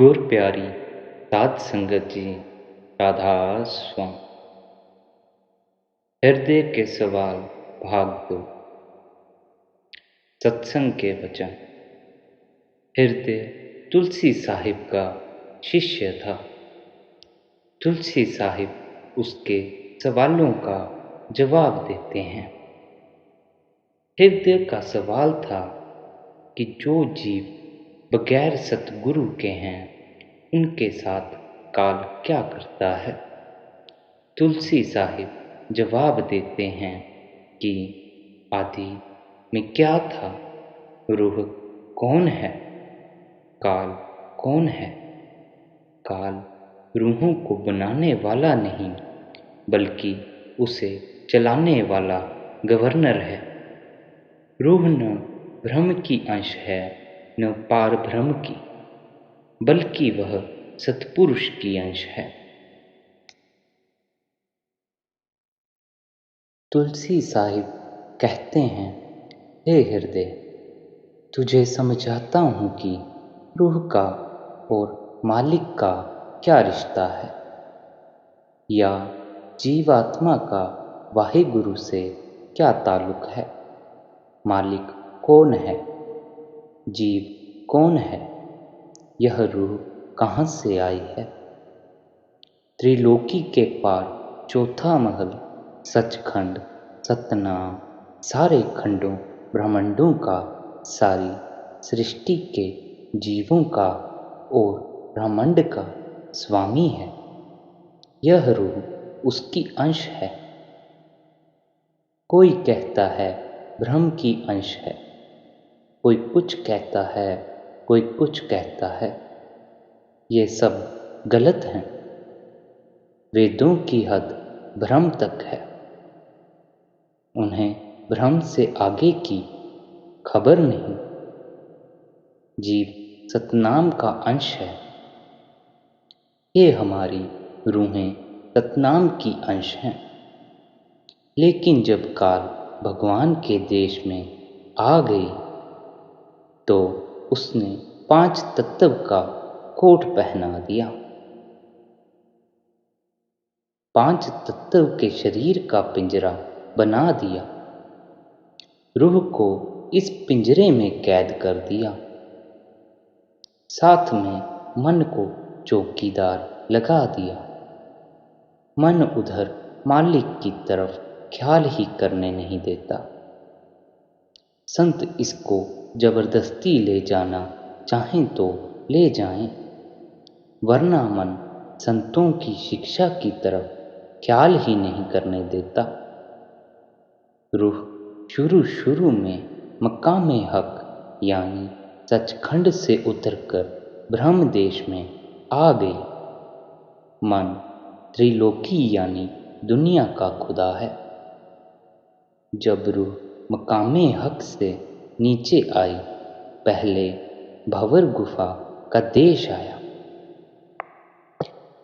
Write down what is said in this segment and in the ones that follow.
गुर प्यारी साध संगत जी, राधा स्वामी। हृदय के सवाल भाग 2। सत्संग के वचन। हृदय तुलसी साहिब का शिष्य था। तुलसी साहिब उसके सवालों का जवाब देते हैं। हृदय का सवाल था कि जो जीव बगैर सतगुरु के हैं, उनके साथ काल क्या करता है। तुलसी साहिब जवाब देते हैं कि आदि में क्या था, रूह कौन है, काल कौन है। काल रूहों को बनाने वाला नहीं, बल्कि उसे चलाने वाला गवर्नर है। रूह न ब्रह्म की अंश है, न पार ब्रह्म की, बल्कि वह सत्पुरुष की अंश है। तुलसी साहिब कहते हैं, हे हृदय, तुझे समझाता हूँ कि रूह का और मालिक का क्या रिश्ता है, या जीवात्मा का वाहिगुरु से क्या ताल्लुक है। मालिक कौन है, जीव कौन है, यह रूह कहाँ से आई है। त्रिलोकी के पार चौथा महल सचखंड सतनाम सारे खंडों ब्रह्मांडों का, सारी सृष्टि के जीवों का और ब्रह्मांड का स्वामी है। यह रूह उसकी अंश है। कोई कहता है ब्रह्म की अंश है, कोई कुछ कहता है, कोई कुछ कहता है। ये सब गलत हैं। वेदों की हद ब्रह्म तक है, उन्हें ब्रह्म से आगे की खबर नहीं। जीव सतनाम का अंश है। ये हमारी रूहें सतनाम की अंश हैं। लेकिन जब काल भगवान के देश में आ गई, तो उसने 5 तत्व का कोट पहना दिया। 5 तत्व के शरीर का पिंजरा बना दिया। रूह को इस पिंजरे में कैद कर दिया। साथ में मन को चौकीदार लगा दिया। मन उधर मालिक की तरफ ख्याल ही करने नहीं देता। संत इसको जबरदस्ती ले जाना चाहें तो ले जाएं, वरना मन संतों की शिक्षा की तरफ ख्याल ही नहीं करने देता। रूह शुरू में मकामे हक यानी सचखंड से उतरकर ब्रह्म देश में आ गई। मन त्रिलोकी यानी दुनिया का खुदा है। जब रूह मकामे हक से नीचे आई, पहले भंवर गुफा का देश आया।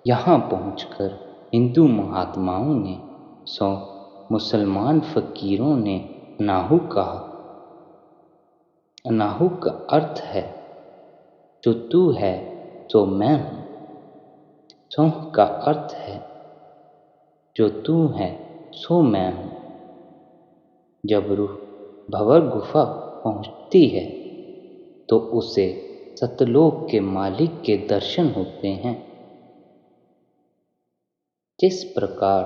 यहाँ पहुंचकर हिंदू महात्माओं ने 100 मुसलमान फकीरों ने अनाहु कहा। अनाहु का अर्थ है जो तू है तो मैं हूँ। सोह का अर्थ है जो तू है सो मैं हूँ। जब रूह भंवर गुफा पहुँचती है, तो उसे सतलोक के मालिक के दर्शन होते हैं। जिस प्रकार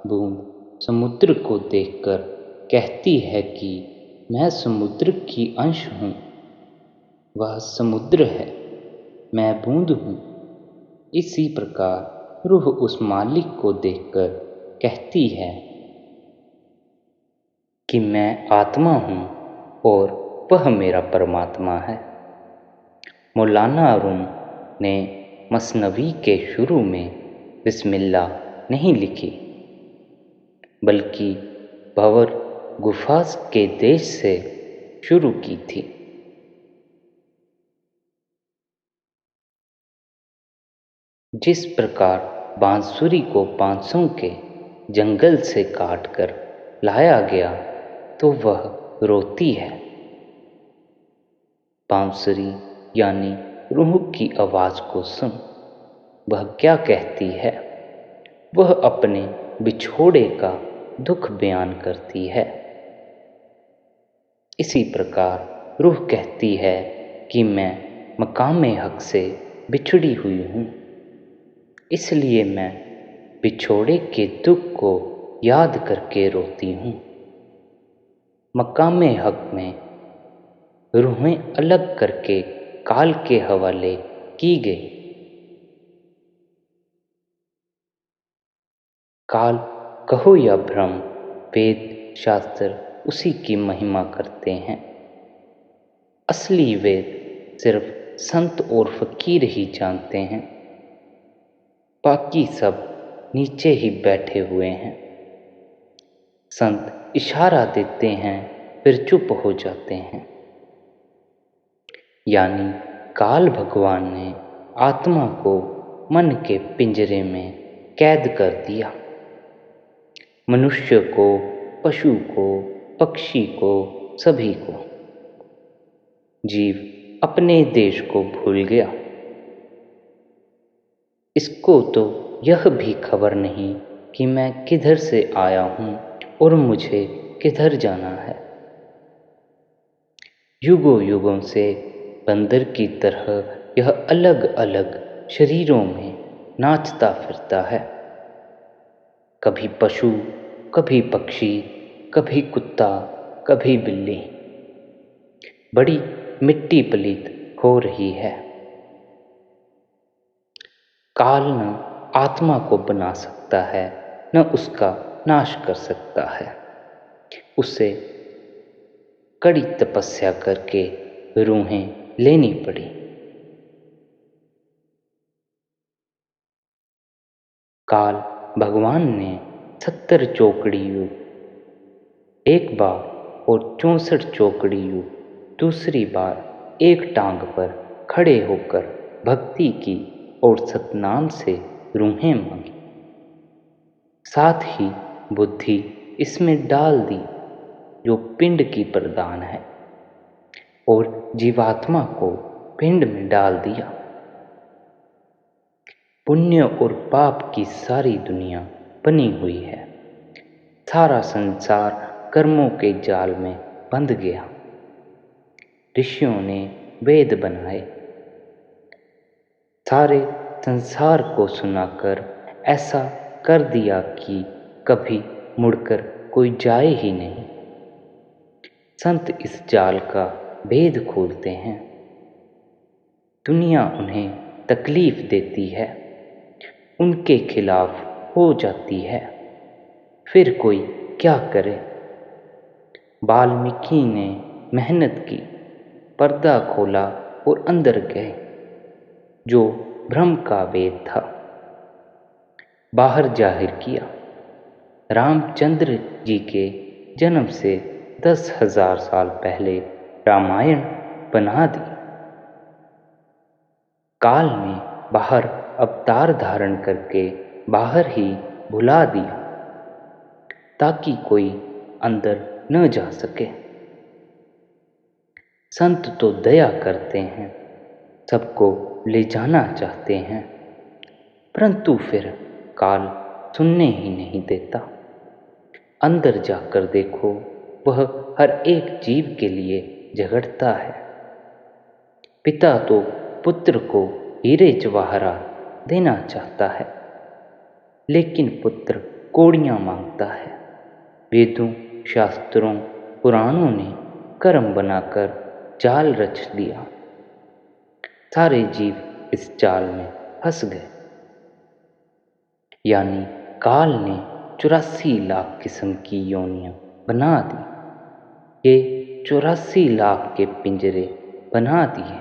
बूंद समुद्र को देखकर कहती है कि मैं समुद्र की अंश हूँ, वह समुद्र है, मैं बूंद हूँ। इसी प्रकार रूह उस मालिक को देखकर कहती है कि मैं आत्मा हूँ और वह मेरा परमात्मा है। मौलाना रूम ने मसनवी के शुरू में बिस्मिल्लाह नहीं लिखी, बल्कि भंवर गुफा के देश से शुरू की थी। जिस प्रकार बांसुरी को 500 के जंगल से काट कर लाया गया, तो वह रोती है। बांसुरी यानी रूह की आवाज़ को सुन, वह क्या कहती है। वह अपने बिछोड़े का दुख बयान करती है। इसी प्रकार रूह कहती है कि मैं मकामे हक से बिछड़ी हुई हूँ, इसलिए मैं बिछोड़े के दुख को याद करके रोती हूँ। मकामे हक में रूहें अलग करके काल के हवाले की गई। काल कहो या भ्रम, वेद शास्त्र उसी की महिमा करते हैं। असली वेद सिर्फ संत और फकीर ही जानते हैं, बाकी सब नीचे ही बैठे हुए हैं। संत इशारा देते हैं फिर चुप हो जाते हैं। यानी काल भगवान ने आत्मा को मन के पिंजरे में कैद कर दिया। मनुष्य को, पशु को, पक्षी को, सभी को। जीव अपने देश को भूल गया। इसको तो यह भी खबर नहीं कि मैं किधर से आया हूँ और मुझे किधर जाना है। युगों युगों से बंदर की तरह यह अलग अलग शरीरों में नाचता फिरता है। कभी पशु, कभी पक्षी, कभी कुत्ता, कभी बिल्ली। बड़ी मिट्टी पलीत हो रही है। काल न आत्मा को बना सकता है, न उसका नाश कर सकता है। उसे कड़ी तपस्या करके रूहें लेनी पड़ी। काल भगवान ने 70 चौकड़ी युग एक बार और 64 चौकड़ी युग दूसरी बार एक टांग पर खड़े होकर भक्ति की और सतनाम से रूहें मांगी। साथ ही बुद्धि इसमें डाल दी जो पिंड की प्रधान है, और जीवात्मा को पिंड में डाल दिया। पुण्य और पाप की सारी दुनिया बनी हुई है। सारा संसार कर्मों के जाल में बंध गया। ऋषियों ने वेद बनाए। सारे संसार को सुनाकर ऐसा कर दिया कि कभी मुड़कर कोई जाए ही नहीं। संत इस जाल का भेद खोलते हैं। दुनिया उन्हें तकलीफ देती है, उनके खिलाफ हो जाती है, फिर कोई क्या करे। वाल्मीकि ने मेहनत की, पर्दा खोला और अंदर गए। जो ब्रह्म का वेद था बाहर जाहिर किया। रामचंद्र जी के जन्म से 10,000 साल पहले रामायण बना दी। काल ने बाहर अवतार धारण करके बाहर ही भुला दिया, ताकि कोई अंदर न जा सके। संत तो दया करते हैं, सबको ले जाना चाहते हैं, परंतु फिर काल सुनने ही नहीं देता। अंदर जाकर देखो, वह हर एक जीव के लिए झगड़ता है। पिता तो पुत्र को हीरे जवाहरात देना चाहता है, लेकिन पुत्र कौड़ियाँ मांगता है। वेदों, शास्त्रों, पुराणों ने कर्म बनाकर जाल रच दिया। सारे जीव इस जाल में फंस गए। यानी काल ने 84 लाख किस्म की योनियां बना दी। ये 84 लाख के पिंजरे बना दिए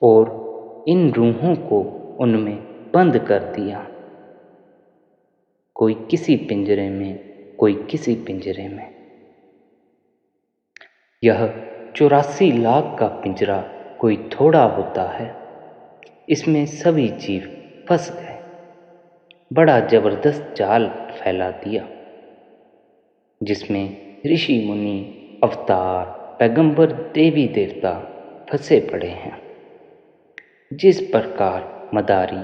और इन रूहों को उनमें बंद कर दिया। कोई किसी पिंजरे में, कोई किसी पिंजरे में। यह 84 लाख का पिंजरा कोई थोड़ा होता है। इसमें सभी जीव फंस गए। बड़ा जबरदस्त जाल फैला दिया, जिसमें ऋषि मुनि, अवतार, पैगंबर, देवी देवता फंसे पड़े हैं। जिस प्रकार मदारी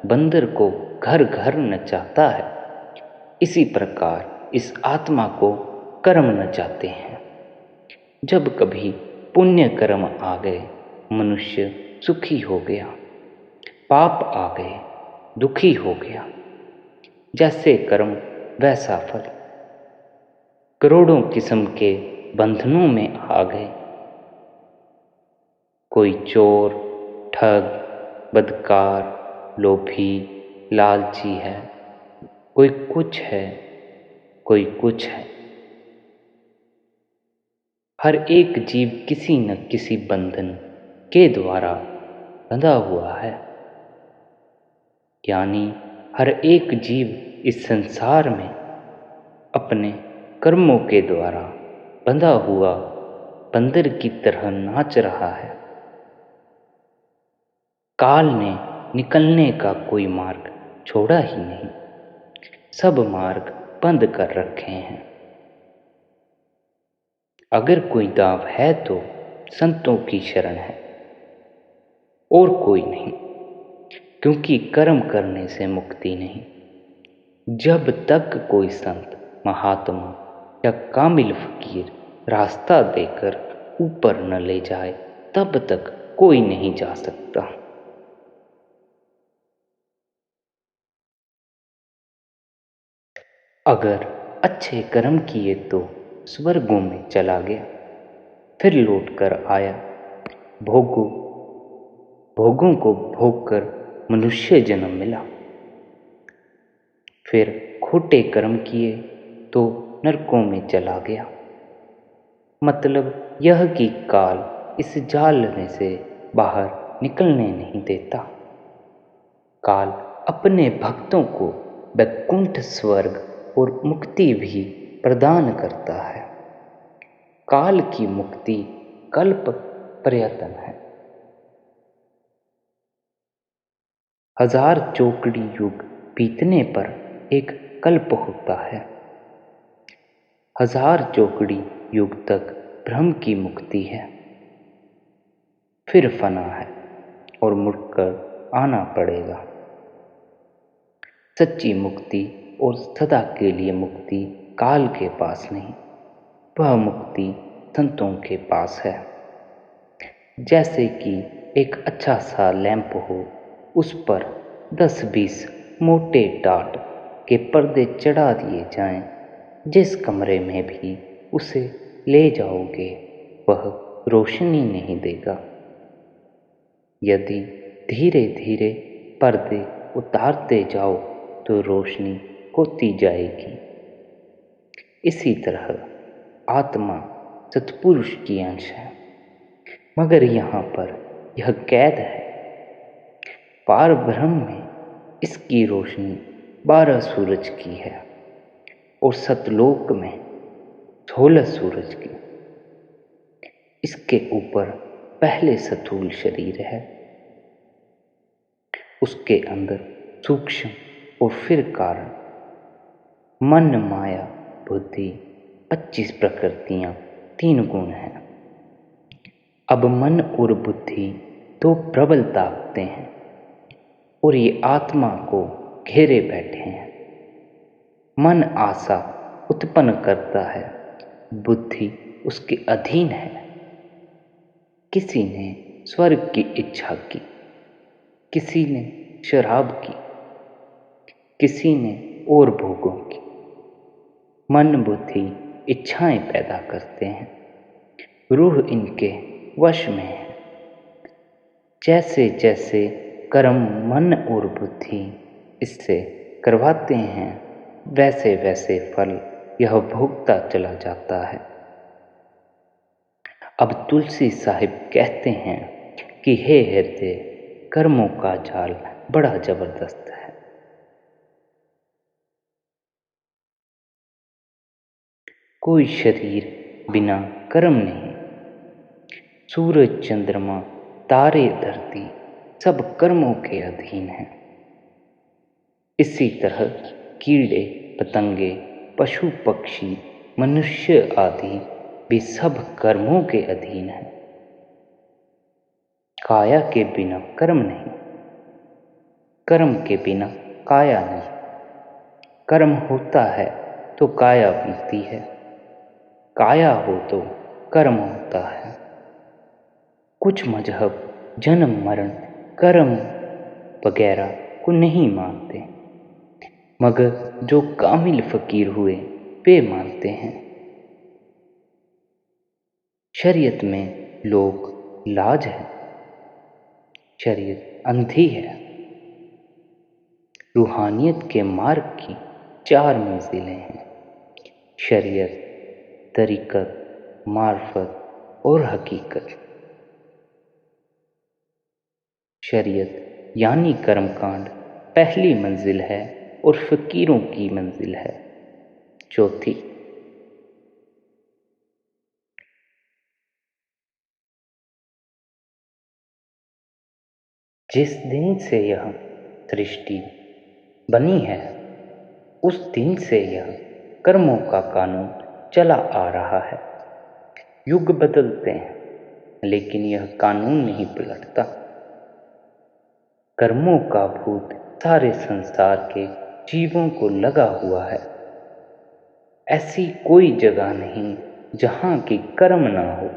बंदर को घर घर नचाता है, इसी प्रकार इस आत्मा को कर्म नचाते हैं। जब कभी पुण्य कर्म आ गए, मनुष्य सुखी हो गया, पाप आ गए, दुखी हो गया। जैसे कर्म वैसा फल। करोड़ों किस्म के बंधनों में आ गए। कोई चोर, ठग, बदकार, लोभी, लालची है, कोई कुछ है, कोई कुछ है। हर एक जीव किसी न किसी बंधन के द्वारा बंधा हुआ है। यानी हर एक जीव इस संसार में अपने कर्मों के द्वारा बंधा हुआ बंदर की तरह नाच रहा है। काल ने निकलने का कोई मार्ग छोड़ा ही नहीं, सब मार्ग बंद कर रखे हैं। अगर कोई दाव है तो संतों की शरण है, और कोई नहीं, क्योंकि कर्म करने से मुक्ति नहीं। जब तक कोई संत, महात्मा या कामिल फकीर रास्ता देकर ऊपर न ले जाए, तब तक कोई नहीं जा सकता। अगर अच्छे कर्म किए तो स्वर्गों में चला गया, फिर लौट कर आया, भोगों को भोग कर मनुष्य जन्म मिला। फिर खोटे कर्म किए तो नरकों में चला गया। मतलब यह कि काल इस जाल में से बाहर निकलने नहीं देता। काल अपने भक्तों को वैकुंठ, स्वर्ग और मुक्ति भी प्रदान करता है। काल की मुक्ति कल्प प्रयत्न है। 1000 चौकड़ी युग बीतने पर एक कल्प होता है। 1000 चौकड़ी युग तक ब्रह्म की मुक्ति है, फिर फना है और मुड़कर आना पड़ेगा। सच्ची मुक्ति और सदा के लिए मुक्ति काल के पास नहीं, वह मुक्ति संतों के पास है। जैसे कि एक अच्छा सा लैंप हो, उस पर 10-20 मोटे टाट के पर्दे चढ़ा दिए जाएं, जिस कमरे में भी उसे ले जाओगे वह रोशनी नहीं देगा। यदि धीरे धीरे पर्दे उतारते जाओ तो रोशनी होती जाएगी। इसी तरह आत्मा सत्पुरुष की अंश है, मगर यहाँ पर यह कैद है। पार ब्रह्म में इसकी रोशनी 12 सूरज की है और सतलोक में 16 सूरज की। इसके ऊपर पहले स्थूल शरीर है, उसके अंदर सूक्ष्म और फिर कारण, मन, माया, बुद्धि, 25 प्रकृतियां, 3 गुण हैं। अब मन और बुद्धि 2 प्रबल ताकतें हैं और ये आत्मा को घेरे बैठे हैं। मन आशा उत्पन्न करता है, बुद्धि उसके अधीन है। किसी ने स्वर्ग की इच्छा की, किसी ने शराब की, किसी ने और भोगों की। मन बुद्धि इच्छाएं पैदा करते हैं, रूह इनके वश में है। जैसे जैसे कर्म मन और बुद्धि इससे करवाते हैं, वैसे वैसे फल यह भोगता चला जाता है। अब तुलसी साहिब कहते हैं कि हे हृदय, कर्मों का जाल बड़ा जबरदस्त है। कोई शरीर बिना कर्म नहीं। सूरज, चंद्रमा, तारे, धरती सब कर्मों के अधीन हैं। इसी तरह कीड़े, पतंगे, पशु, पक्षी, मनुष्य आदि भी सब कर्मों के अधीन हैं। काया के बिना कर्म नहीं, कर्म के बिना काया नहीं। कर्म होता है तो काया बनती है, काया हो तो कर्म होता है। कुछ मजहब जन्म मरण कर्म वगैरह को नहीं मानते, मगर जो कामिल फकीर हुए वे मानते हैं। शरीयत में लोग लाज है, शरीयत अंधी है। रूहानियत के मार्ग की 4 मंजिलें हैं, शरीयत, तरीकत, मार्फत और हकीकत। शरीयत यानी कर्मकांड पहली मंजिल है और फकीरों की मंजिल है चौथी। जिस दिन से यह सृष्टि बनी है उस दिन से यह कर्मों का कानून चला आ रहा है। युग बदलते हैं लेकिन यह कानून नहीं पलटता। कर्मों का भूत सारे संसार के जीवों को लगा हुआ है। ऐसी कोई जगह नहीं जहां की कर्म ना हो।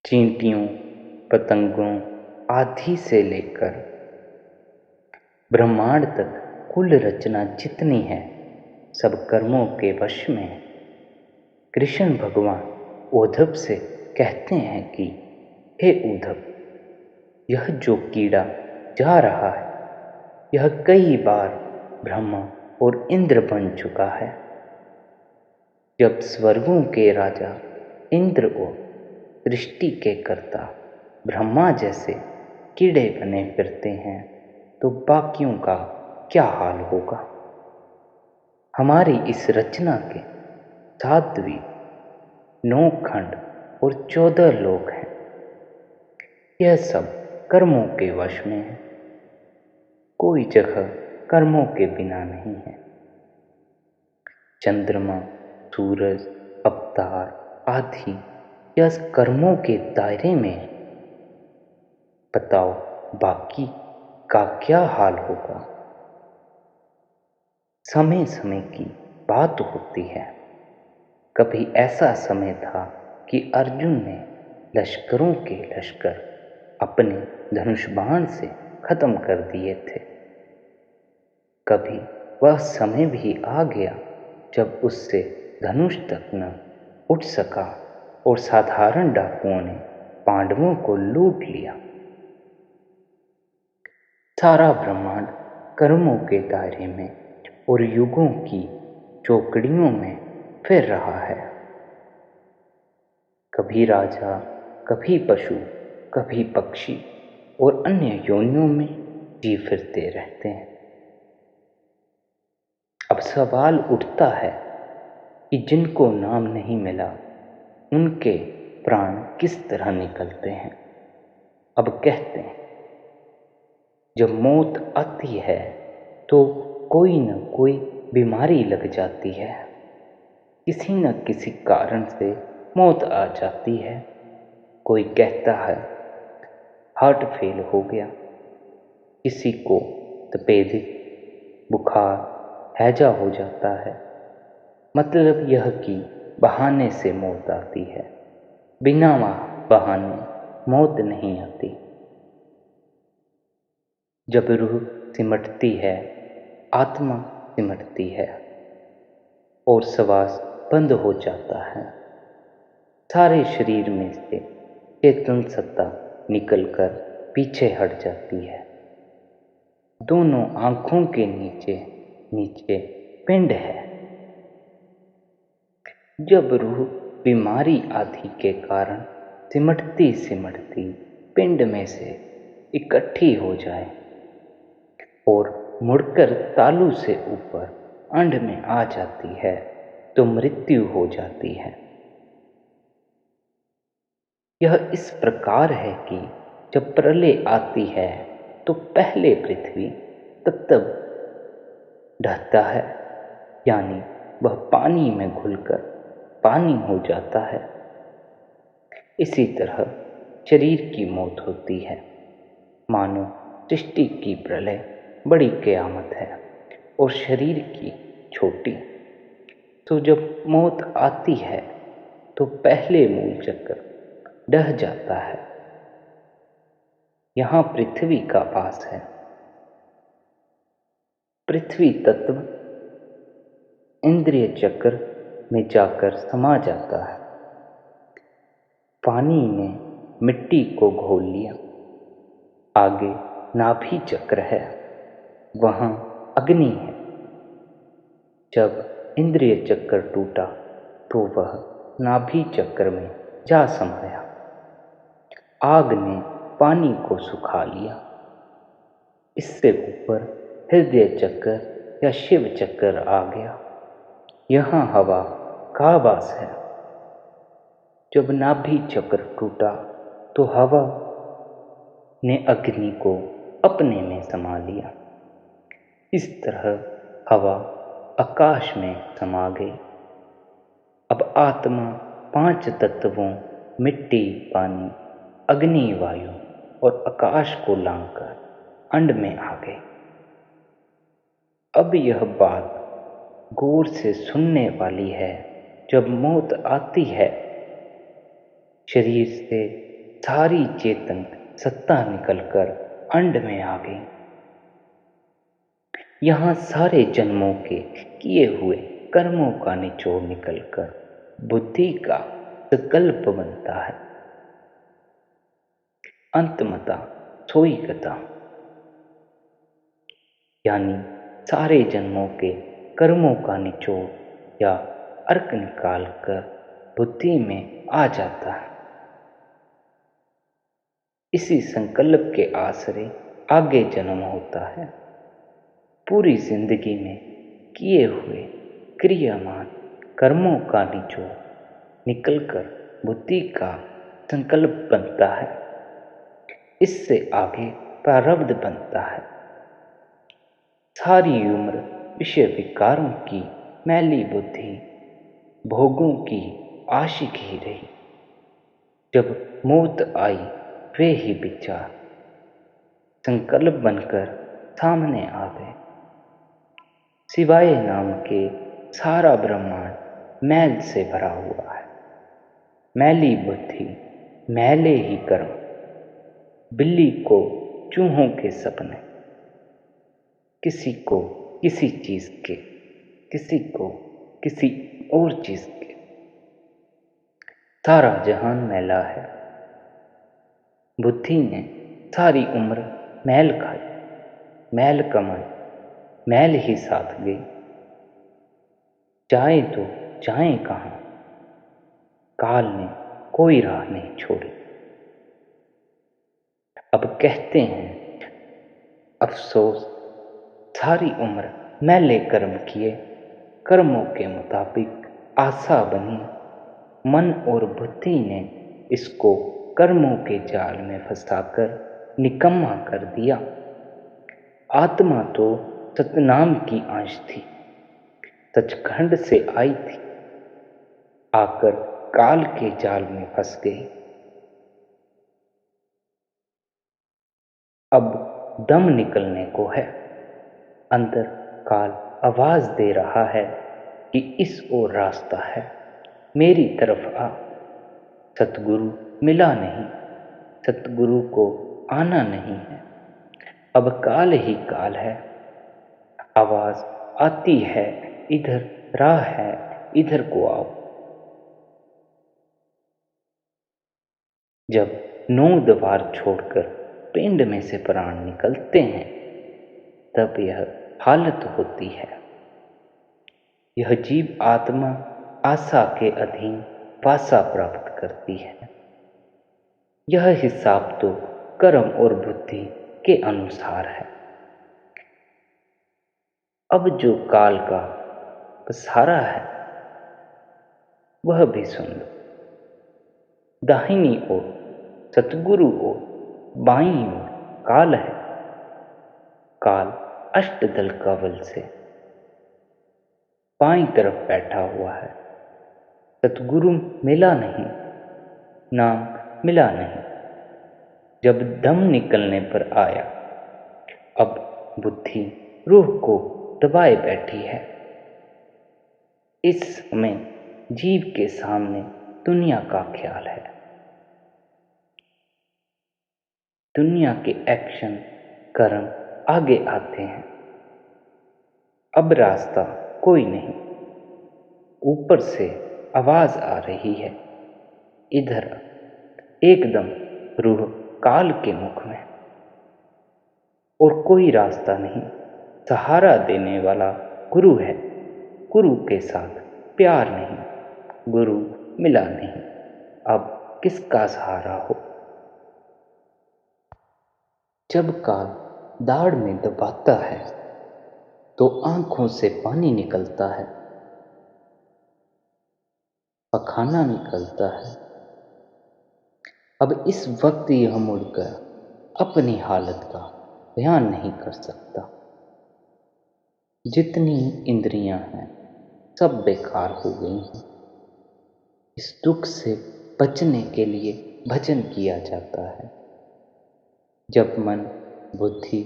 चींटियों, पतंगों आदि से लेकर ब्रह्मांड तक कुल रचना जितनी है सब कर्मों के वश में है। कृष्ण भगवान उद्धव से कहते हैं कि हे उद्धव, यह जो कीड़ा जा रहा है यह कई बार ब्रह्मा और इंद्र बन चुका है। जब स्वर्गों के राजा इंद्र और सृष्टि के कर्ता ब्रह्मा जैसे कीड़े बने फिरते हैं तो बाकियों का क्या हाल होगा। हमारी इस रचना के 7 द्वीप, 9 खंड और 14 लोक हैं। यह सब कर्मों के वश में है। कोई जगह कर्मों के बिना नहीं है। चंद्रमा, सूरज, अवतार आदि यह कर्मों के दायरे में है। बताओ बाकी का क्या हाल होगा। समय समय की बात होती है। कभी ऐसा समय था कि अर्जुन ने लश्करों के लश्कर अपने धनुष बाण से खत्म कर दिए थे। कभी वह समय भी आ गया जब उससे धनुष तक न उठ सका और साधारण डाकुओं ने पांडवों को लूट लिया। सारा ब्रह्मांड कर्मों के दायरे में और युगों की चौकड़ियों में फिर रहा है। कभी राजा, कभी पशु, कभी पक्षी और अन्य योनियों में जी फिरते रहते हैं। अब सवाल उठता है कि जिनको नाम नहीं मिला उनके प्राण किस तरह निकलते हैं। अब कहते हैं जब मौत आती है तो कोई न कोई बीमारी लग जाती है। किसी न किसी कारण से मौत आ जाती है। कोई कहता है हार्ट फेल हो गया, किसी को तपेदिक, बुखार, हैजा हो जाता है। मतलब यह कि बहाने से मौत आती है, बिना बहाने मौत नहीं आती। जब रूह सिमटती है, आत्मा सिमटती है और श्वास बंद हो जाता है। सारे शरीर में से चेतन सत्ता निकलकर पीछे हट जाती है। दोनों आंखों के नीचे नीचे पिंड है। जब रूह बीमारी आदि के कारण सिमटती सिमटती पिंड में से इकट्ठी हो जाए और मुड़कर तालू से ऊपर अंड में आ जाती है तो मृत्यु हो जाती है। यह इस प्रकार है कि जब प्रलय आती है तो पहले पृथ्वी तत्व ढहता है, यानी वह पानी में घुलकर पानी हो जाता है। इसी तरह शरीर की मौत होती है, मानो सृष्टि की प्रलय बड़ी क़यामत है और शरीर की छोटी। तो जब मौत आती है तो पहले मूल चक्र ढह जाता है। यहाँ पृथ्वी का वास है। पृथ्वी तत्व इंद्रिय चक्र में जाकर समा जाता है। पानी ने मिट्टी को घोल लिया। आगे नाभि चक्र है, वहाँ अग्नि है। जब इंद्रिय चक्र टूटा तो वह नाभि चक्र में जा समाया। आग ने पानी को सुखा लिया। इससे ऊपर हृदय चक्र या शिव चक्र आ गया। यहाँ हवा का वास है। जब नाभि चक्र टूटा तो हवा ने अग्नि को अपने में समा लिया। इस तरह हवा आकाश में समा गई। अब आत्मा 5 तत्वों मिट्टी, पानी, अग्नि, वायु और आकाश को लांघकर अंड में आ गई। अब यह बात गौर से सुनने वाली है। जब मौत आती है, शरीर से सारी चेतन सत्ता निकलकर अंड में आ गई। यहाँ सारे जन्मों के किए हुए कर्मों का निचोड़ निकलकर बुद्धि का संकल्प बनता है। अंतमता सोई गता, यानी सारे जन्मों के कर्मों का निचोड़ या अर्क निकाल कर बुद्धि में आ जाता है। इसी संकल्प के आश्रय आगे जन्म होता है। पूरी जिंदगी में किए हुए क्रियामान कर्मों का निचोड़ निकलकर बुद्धि का संकल्प बनता है। इससे आगे प्रारब्ध बनता है। सारी उम्र विषय विकारों की मैली बुद्धि भोगों की आशिक ही रही। जब मौत आई, वे ही विचार संकल्प बनकर सामने आ गए। सिवाय नाम के सारा ब्रह्मांड मैल से भरा हुआ है। मैली बुद्धि, मैले ही कर्म, बिल्ली को चूहों के सपने, किसी को किसी चीज के, किसी को किसी और चीज के। सारा जहान मैला है। बुद्धि ने सारी उम्र मैल खाई, मैल कमाई, मैल ही साथ गई। जाए तो जाए कहाँ, काल ने कोई राह नहीं छोड़ी। अब कहते हैं अफसोस, सारी उम्र मैले कर्म किए, कर्मों के मुताबिक आशा बनी। मन और बुद्धि ने इसको कर्मों के जाल में फंसाकर निकम्मा कर दिया। आत्मा तो सतनाम की अंश थी, सचखंड से आई थी, आकर काल के जाल में फंस गई। अब दम निकलने को है। अंदर काल आवाज दे रहा है कि इस ओर रास्ता है, मेरी तरफ आ। सतगुरु मिला नहीं, सतगुरु को आना नहीं है। अब काल ही काल है। आवाज आती है, इधर राह है, इधर को आओ। जब 9 द्वार छोड़कर पिंड में से प्राण निकलते हैं, तब यह हालत होती है। यह जीव आत्मा आशा के अधीन वासा प्राप्त करती है। यह हिसाब तो कर्म और बुद्धि के अनुसार है। अब जो काल का पसारा है, वह भी सुन लो। दाहिनी ओर सतगुरु ओर, बाईं ओर काल है। काल अष्टदल का बल से बाईं तरफ बैठा हुआ है। सतगुरु मिला नहीं, नाम मिला नहीं। जब दम निकलने पर आया, अब बुद्धि रूह को दबाए बैठी है। इस समय जीव के सामने दुनिया का ख्याल है। दुनिया के एक्शन कर्म आगे आते हैं। अब रास्ता कोई नहीं। ऊपर से आवाज आ रही है, इधर एकदम रूह काल के मुख में। और कोई रास्ता नहीं। सहारा देने वाला गुरु है। गुरु के साथ प्यार नहीं। गुरु मिला नहीं। अब किसका सहारा हो। जब काल दाढ़ में दबाता है तो आंखों से पानी निकलता है, पखाना निकलता है। अब इस वक्त यह मुड़कर अपनी हालत का बयान नहीं कर सकता। जितनी इंद्रियां हैं सब बेकार हो गई हैं। इस दुख से बचने के लिए भजन किया जाता है। जब मन बुद्धि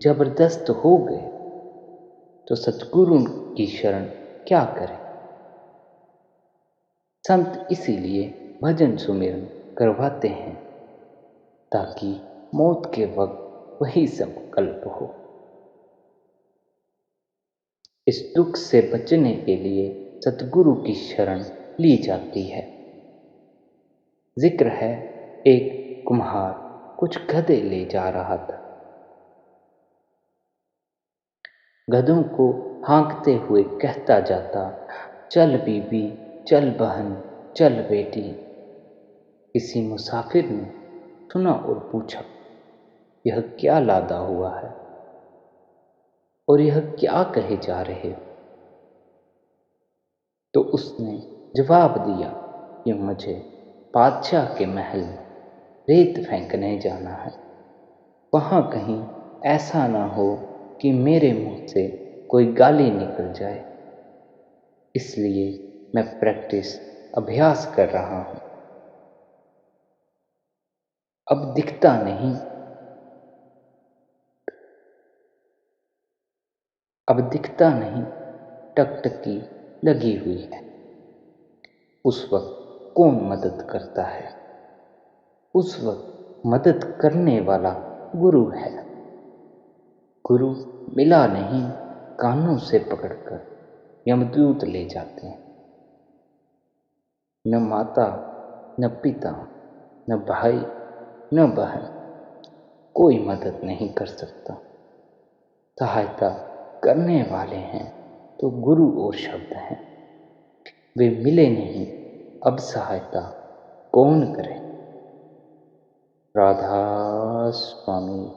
जबरदस्त हो गए तो सतगुरु की शरण क्या करें। संत इसीलिए भजन सुमिरन करवाते हैं ताकि मौत के वक्त वही संकल्प हो। इस दुख से बचने के लिए सतगुरु की शरण ली जाती है। जिक्र है, एक कुम्हार कुछ गधे ले जा रहा था। गधों को हाँकते हुए कहता जाता, चल बीबी, चल बहन, चल बेटी। किसी मुसाफिर ने सुना और पूछा, यह क्या लादा हुआ है और यह क्या कहे जा रहे हो। तो उसने जवाब दिया कि मुझे बादशाह के महल में रेत फेंकने जाना है। वहाँ कहीं ऐसा ना हो कि मेरे मुंह से कोई गाली निकल जाए, इसलिए मैं अभ्यास कर रहा हूँ। अब दिखता नहीं, टकटकी लगी हुई है। उस वक्त कौन मदद करता है। उस वक्त मदद करने वाला गुरु है। गुरु मिला नहीं, कानों से पकड़कर यमदूत ले जाते हैं। न माता, न पिता, न भाई, न बहन, कोई मदद नहीं कर सकता। सहायता करने वाले हैं तो गुरु और शब्द हैं। वे मिले नहीं, अब सहायता कौन करे। राधा स्वामी।